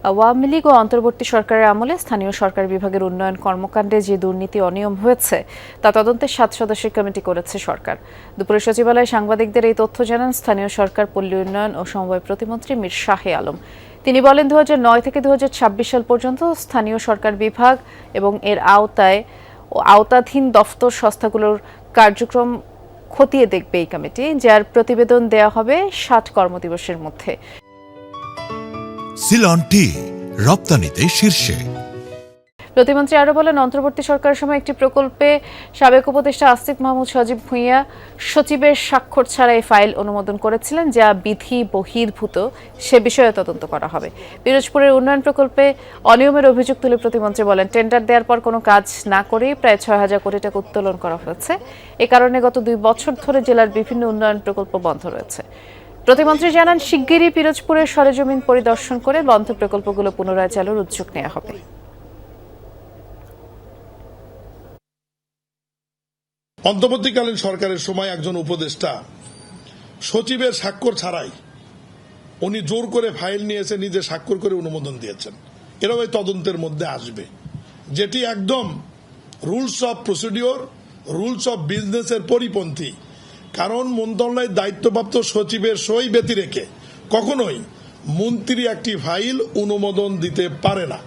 আওয়ামী লীগ ও অন্তর্বর্তী সরকারের আমলে স্থানীয় সরকার বিভাগের উন্নয়ন কর্মকাণ্ডে যে দুর্নীতি অনিয়ম হয়েছে তা তদন্তে ৭ সদস্যের কমিটি করেছে সরকার। দুপুরে সচিবালয়ে সাংবাদিকদের এই তথ্য জানান স্থানীয় সরকার, পল্লী উন্নয়ন ও সমবায় প্রতিমন্ত্রী মীর শাহে আলম। তিনি বলেন, ২০০৯ থেকে ২০২৬ সাল পর্যন্ত স্থানীয় সরকার বিভাগ এবং এর আওতাধীন দফতর সংস্থাগুলোর কার্যক্রম খতিয়ে দেখবে এই কমিটি, যার প্রতিবেদন দেয়া হবে ৬০ কর্মদিবসের মধ্যে। সিলন টি রপ্তানিতে শীর্ষে। প্রতিমন্ত্রী আরও বলেন, অন্তর্বর্তী সরকারের সময় একটি প্রকল্পে সাবেক উপদেষ্টা আসিফ মাহমুদ সজীব ভূঁইয়া সচিবের স্বাক্ষর ছাড়া এই ফাইল অনুমোদন করেছিলেন, যা বিধি বহির্ভূত। সে বিষয়ে তদন্ত করা হবে। পিরোজপুরের উন্নয়ন প্রকল্পে অনিয়মের অভিযোগ তুলে প্রতিমন্ত্রী বলেন, টেন্ডার দেওয়ার পর কোনো কাজ না করেই প্রায় ৬,০০০ কোটি টাকা উত্তোলন করা হয়েছে। এ কারণে গত ২ বছর ধরে জেলার বিভিন্ন উন্নয়ন প্রকল্প বন্ধ রয়েছে। প্রতিমন্ত্রী জানান, শিগগিরই পিরোজপুরের সরেজমিন পরিদর্শন করে বন্ধ প্রকল্পগুলো পুনরায় চালুর উদ্যোগ নেওয়া হবে। অন্তর্বর্তীকালীন সরকারের সময় একজন উপদেষ্টা সচিবের স্বাক্ষর ছাড়াই উনি জোর করে ফাইল নিয়ে এসে নিজে স্বাক্ষর করে অনুমোদন দিয়েছেন। এরাও এই তদন্তের মধ্যে আসবে, যেটি একদম rules of procedure, rules of বিজনেসের পরিপন্থী। কারণ মন্ত্রণালয়ের দায়িত্বপ্রাপ্ত সচিবের সই ব্যতি রেখে কখনোই মন্ত্রী একটি ফাইল অনুমোদন দিতে পারে না।